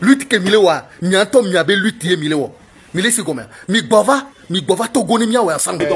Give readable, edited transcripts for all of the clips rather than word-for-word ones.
lutte ke milewa nyanto miabe lutte milewa mile c'est comment mi gbova togo ni miawe ensemble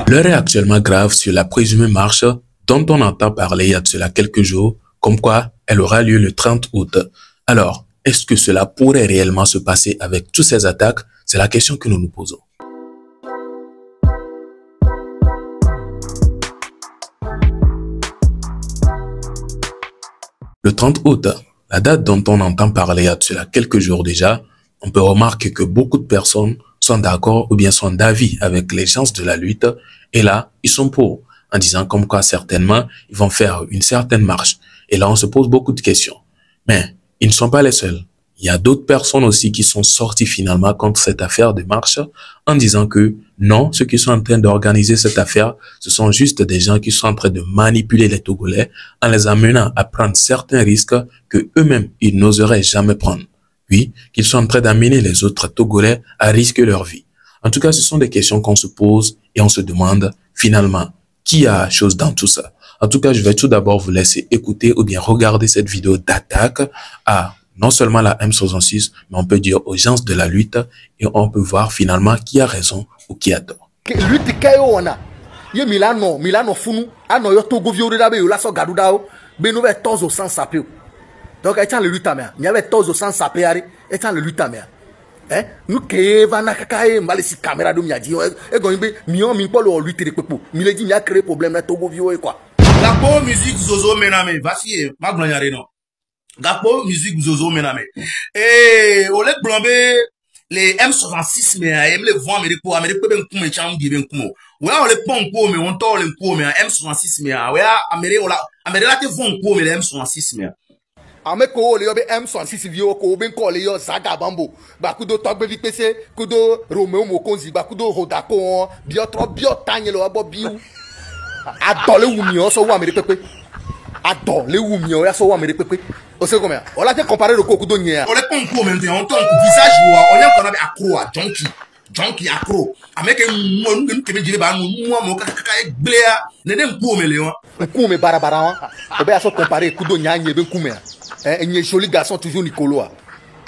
L'heure est actuellement grave sur la présumée marche dont on entend parler il y a de cela quelques jours, comme quoi elle aura lieu le 30 août. Alors, est-ce que cela pourrait réellement se passer avec toutes ces attaques? C'est la question que nous nous posons. Le 30 août, la date dont on entend parler il y a de cela quelques jours déjà, on peut remarquer que beaucoup de personnes sont d'accord ou bien sont d'avis avec les gens de la lutte, et là, ils sont pour, en disant comme quoi certainement, ils vont faire une certaine marche. Et là, on se pose beaucoup de questions. Mais ils ne sont pas les seuls. Il y a d'autres personnes aussi qui sont sorties finalement contre cette affaire de marche en disant que non, ceux qui sont en train d'organiser cette affaire, ce sont juste des gens qui sont en train de manipuler les Togolais en les amenant à prendre certains risques que eux-mêmes, ils n'oseraient jamais prendre. Oui, qu'ils sont en train d'amener les autres Togolais à risquer leur vie. En tout cas, ce sont des questions qu'on se pose et on se demande finalement qui a chose dans tout ça. En tout cas, je vais tout d'abord vous laisser écouter ou bien regarder cette vidéo d'attaque à non seulement la M66, mais on peut dire aux gens de la lutte et on peut voir finalement qui a raison ou qui a tort. Lutte kayo wana. Ye Milano funu, ano yo Togo viore dabe yo la so gadudao, be no ve tozo sans sapeo. Donc etan le lutte amea, ni ave tozo sans sapeari, etan le lutte amea. Nous ke vana kakae mbale si caméra do miadi e go imbe mion mi polo lutte de pepo. Mi le di mi a créé problème na Togo viore quoi. La po musique Zozo Mename, voici ma gloriare non. Gapo musique Zozo Mename. Et au lait blambé les M66 mais aime les voix mais pour Amérique ben kume cham di ben kumo. Ouais on les pon ko mais on tord les ko mais M66 mais ouais Amérique la te vont ko mais les M66 mais. Ameko le yobe M66 vio ko ben ko le yo Zaga Bambo. Bakudo togbe VPC, kudo Romeo Mokonzi, bakudo Rodako, bio tanye lo abo biu. Adole wumi o so wa Amérique pepe. Adole wumi o ya so wa Amérique pepe. On sait combien? On l'a fait comparer le coco de Nia. On les pompe maintenant, on tombe visage ou on est qu'on avait accro à junkie accro. Avec un monde qui me dit bah moi mon caca bléa, n'est pas mais léon. Kume barabara. On va se comparer kudo Nia ni ben kume. Un joli garçon toujours Nicolo.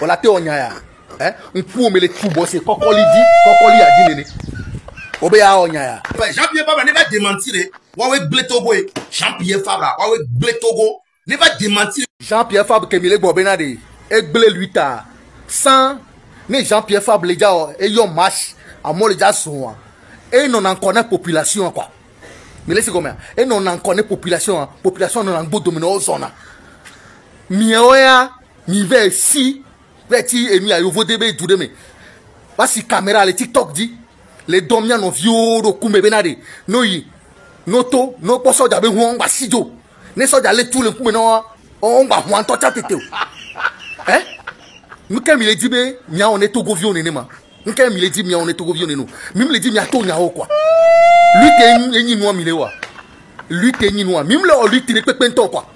On l'a fait on Nia. Un kume les tout bossé. Kokoli a dit néné. Obéa on Nia. Jean-Pierre Fabre ne va démentir. Wawe blé Togo. Jean-Pierre Fabre, wawe blé Togo. Ne va démentir. Jean-Pierre Fabre Kemile Bobenade et blé lui ta sans ne Jean-Pierre Fabre les gars et yon marche à moi les gars sont et non en connaît population quoi. Mais laissez comment et non en connaît population non en beau domino aux zones. Mioya mi ve si veti et mi a yo vodebe tout de me. Voici caméra les TikTok dit les domiens non vieux do kume benade no yi noto no poso jabe huon ba sijo. Ne so d'aller tout le coup maintenant on va voir toi tete nous quand il dit be nya on est Togo vion nenema nous quand il dit nya on est Togo vion nenu même le dit nya to nya quoi lui te ni noa milewa lui te ni noa même le lui te pepento quoi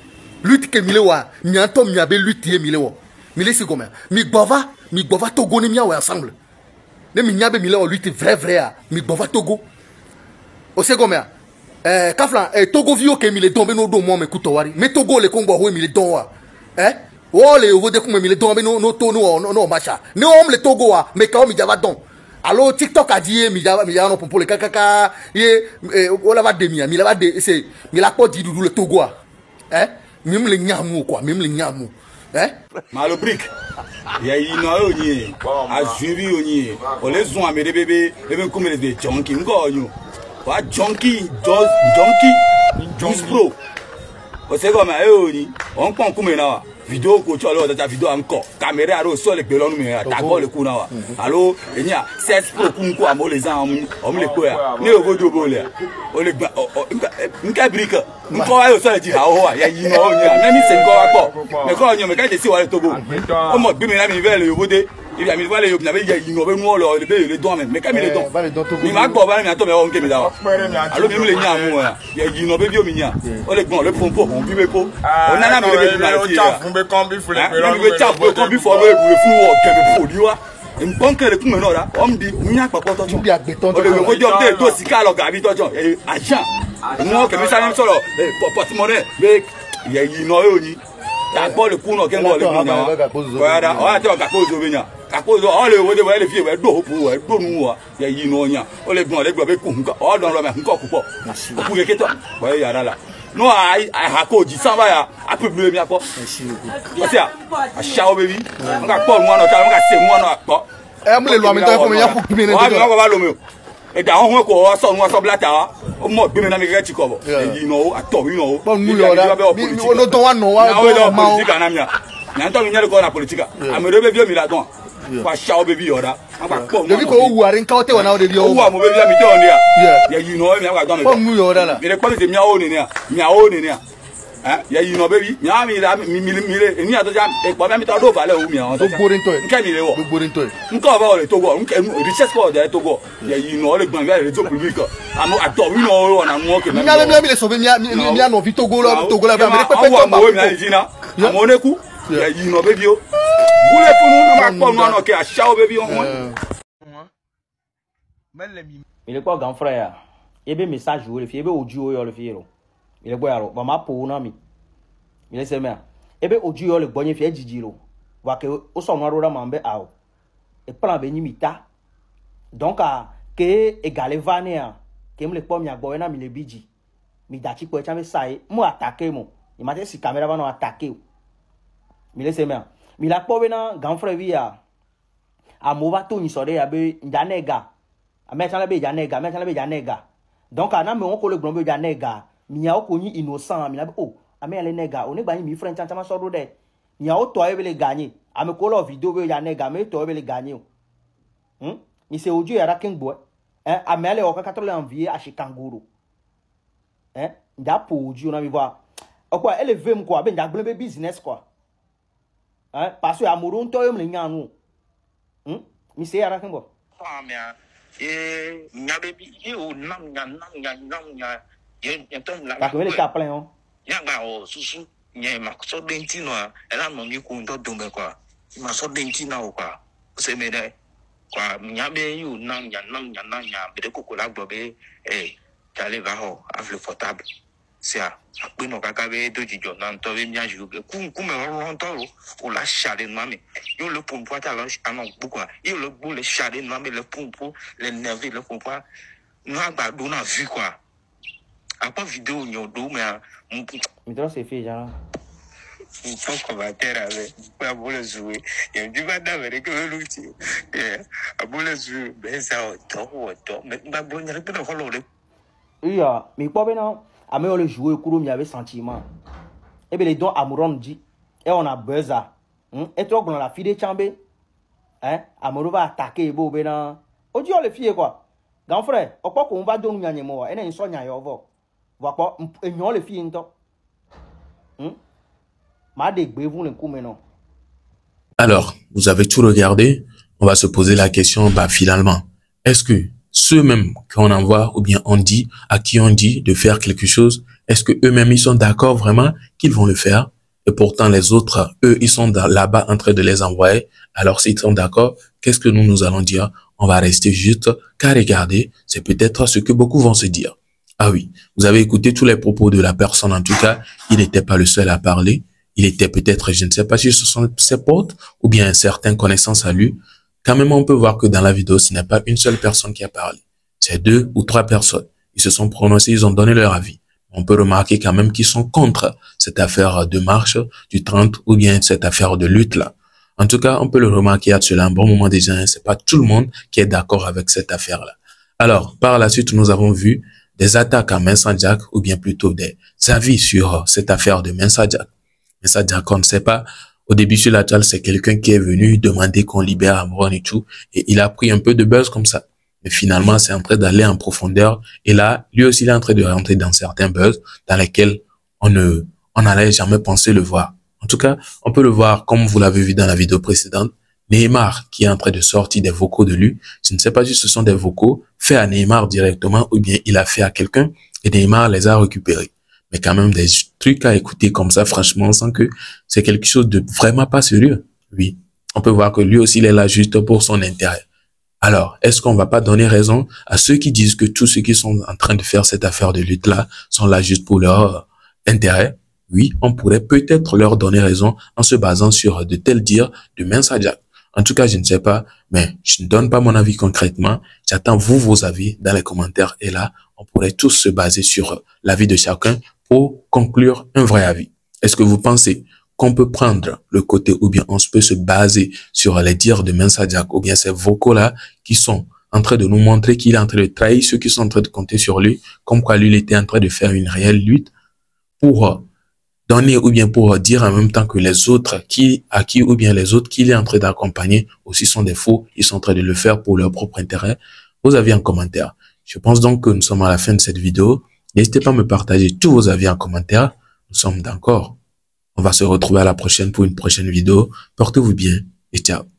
lui te milewa nya to nya be lui te milewa mile c'est comment mi gbova Togo ni nya ensemble ne mi nya be milewa lui te vrai mi gbova Togo o c'est comment Kaflan, Togo vio ke mi le dombe no do mo me kutowari. Me Togo le kongo ho mi le donwa. Wo le wo de ku mi le dombe no to no macha. Ne om le Togo wa me ka o mi java don. Allo TikTok a dit mi java no pompo le kakaka ye o la va de mi la va de c'est mi la po di du le Togo wa. Même le nyamu quoi, même le nyamu. Malo brick. Ya ina oni. A juri oni. O le zon amere bebe, ebe ku me de chonki ngo onyo. What junkie does junkie pro? O se comme on prend comme na vidéo ko cholo da vidéo encore caméra aro so le pelonu me attaque le coup na wa allo enya 16 pro ku ko amo les gens on le ko ya ne o vodo bo le o le nka brique nko wa yo so le ji ha ho ya yi no nya na mi se nko wa po me ko nyo me ka de si wa le Togo o mo bi me na mi vele yo bode il y a mis voilà yo na be yi no be nu lo le be le don me ka mi le don mi ma gbo ba mi ato me o nke mi da wa allo mi le nya mu ya yi no be bi o mi nya o le gbon le pompo on bi me po o na na mi le be na ti ya combi for le pero we chap we combi for we fun wo kebe po liwa npon kere kun me no ra o mbi nya papo tojo bi agbeton o le ko jo te to sika lo ga bi tojo ajan mo kebe sa ni sọ̀rọ̀ potimore be Il y a une oeil. T'as pas le coup, non, qu'elle va le coup. Voilà, on a dit qu'à cause de venir. À cause de les filles, elles doivent pour elles doivent nous. Il y a une oeil. On les doit les glober pour nous. On dans le même encore pour pas. Pour les quêtes. Ouais, il y a là. Non, à cause du sang, à peu plus bien quoi. Merci beaucoup. C'est à ciao baby. On a pas moi, on a c'est moi, on a pas. Les lois maintenant comme il y a pour bien. On va le et dans on ko so no so blata o mo gbe me na me get ko you know ato you know bon nous là no don wa no wa politique na mia na to mi nyere ko na politique amere be bi mi la don kwa shawo be bi yoda aba ko le bi ko wu are nka o te wona o de bi o wu mo be bi mi te on dia you know mi aba don me bon nous yoda la ile ko te mi awo ni ni ya you know baby nya mi la mi ni ato jam e po mi to do vale o mi on to gborin to nke mi le wo gborin to nko ba o le to go nke research ko de to go ya you know le gban le to public amo ato you know na mo ke mi le so be mi no vi to go la ba mi pepe to ma o mi na jina amo ne ku ya you know baby o bule funu na ma ko no ke a shawo baby o mo il est quoi grand frère ebe message o le fi ebe oju o yo le fi ro il est boyaro ba ma po na mi il est semia ebe oju yo le gbonye fi ejijiro wa ke o so nwa rora ma mbe awo e plan be nyi mita donc a ke egale vania ke mle po mi agbo na mi le biji mi dachi po echa me sai mo attaquer mo i ma te si camera va no attaquer mi le semia mi la po na grand frère via a mo ba to ni so de ya be njanega a me chala be janega donc ana me won ko le gbon be janega miya o konyi innocent mi na oh ame ale nega oni gba mi friend chama so do de miya o to ebele gagner ame ko lo video be ya nega me to ebele gagner mi se oju ya raking boy ame ale o ka katole envier a chikanguru nda po oju na mi voir okwa eleve m ko abe nda gbe business quoi parce que amoureux to yo me nyanu mi se ya raking boy famia nya baby you nam nya parce que les cas plein on yanga o susu nya ma so denti no ela mo mi ku ndo do me kwa ma so denti na o kwa se me de kwa nya be you nam nya be de ko la gbo be kale va ho afle portable sia ape no kaka be do jijo na nto be nya ju be ku me ro nto o la shade no me yo le pompo ta lo anon buku yo le bu le shade no me le pompo le nerve le pompo no agba do na vu quoi après vidéo nyodo mais mi trop c'est fait genre ton commentaire avec pas le jouer et du va d'avoir que l'outil a le jouer ben ça auto mais pas bon il y a pas de holor oui mais pas ben a me le jouer kuro mi avait sentiment et ben les dons amoureux dit et on a besoin et toi dans la fille de chambre amoureux va attaquer bo ben o dit on les filles quoi grand frère o pas qu'on va donner nyanye mo et na so nyanye ovo va pas enyon les filles nto ma de gbe vous le coup maintenant. Alors, vous avez tout regardé, on va se poser la question, finalement, est-ce que ceux-mêmes qu'on envoie ou bien on dit, à qui on dit de faire quelque chose, est-ce que eux-mêmes ils sont d'accord vraiment qu'ils vont le faire? Et pourtant les autres, eux, ils sont là-bas en train de les envoyer. Alors s'ils sont d'accord, qu'est-ce que nous allons dire? On va rester juste qu'à regarder, c'est peut-être ce que beaucoup vont se dire. Ah oui, vous avez écouté tous les propos de la personne, en tout cas, il n'était pas le seul à parler. Il était peut-être, je ne sais pas si ce sont ses potes ou bien certaines connaissances à lui. Quand même, on peut voir que dans la vidéo, ce n'est pas une seule personne qui a parlé. C'est 2 ou 3 personnes. Ils se sont prononcés, ils ont donné leur avis. On peut remarquer quand même qu'ils sont contre cette affaire de marche du 30 ou bien cette affaire de lutte là. En tout cas, on peut le remarquer à cela un bon moment déjà. C'est pas tout le monde qui est d'accord avec cette affaire là. Alors, par la suite, nous avons vu des attaques à Mensa Jack ou bien plutôt des avis sur cette affaire de Mensa Jack. Mensa Jack, on ne sait pas. Au début sur la toile, c'est quelqu'un qui est venu demander qu'on libère Amron et tout. Et il a pris un peu de buzz comme ça. Mais finalement, c'est en train d'aller en profondeur. Et là, lui aussi, il est en train de rentrer dans certains buzz dans lesquels on n'allait jamais penser le voir. En tout cas, on peut le voir comme vous l'avez vu dans la vidéo précédente. Neymar qui est en train de sortir des vocaux de lui. Je ne sais pas si ce sont des vocaux faits à Neymar directement ou bien il a fait à quelqu'un et Neymar les a récupérés. Mais quand même des trucs à écouter comme ça, franchement, on sent que c'est quelque chose de vraiment pas sérieux. Oui, on peut voir que lui aussi, il est là juste pour son intérêt. Alors, est-ce qu'on va pas donner raison à ceux qui disent que tous ceux qui sont en train de faire cette affaire de lutte-là sont là juste pour leur intérêt? oui, on pourrait peut-être leur donner raison en se basant sur de tels dires de Mensa Jack. En tout cas, je ne sais pas, mais je ne donne pas mon avis concrètement. J'attends vos avis dans les commentaires et là, on pourrait tous se baser sur l'avis de chacun pour conclure un vrai avis. Est-ce que vous pensez qu'on peut prendre le côté ou bien on peut se baser sur les dires de Mensa Jack ou bien ces vocaux-là qui sont en train de nous montrer qu'il est en train de trahir ceux qui sont en train de compter sur lui, comme quoi lui, il était en train de faire une réelle lutte pour donner ou bien pour dire en même temps que les autres qu'il est en train d'accompagner aussi sont des faux, ils sont en train de le faire pour leur propre intérêt. Vos avis en commentaire. Je pense donc que nous sommes à la fin de cette vidéo. N'hésitez pas à me partager tous vos avis en commentaire. Nous sommes d'accord. On va se retrouver à la prochaine pour une prochaine vidéo. Portez-vous bien et ciao.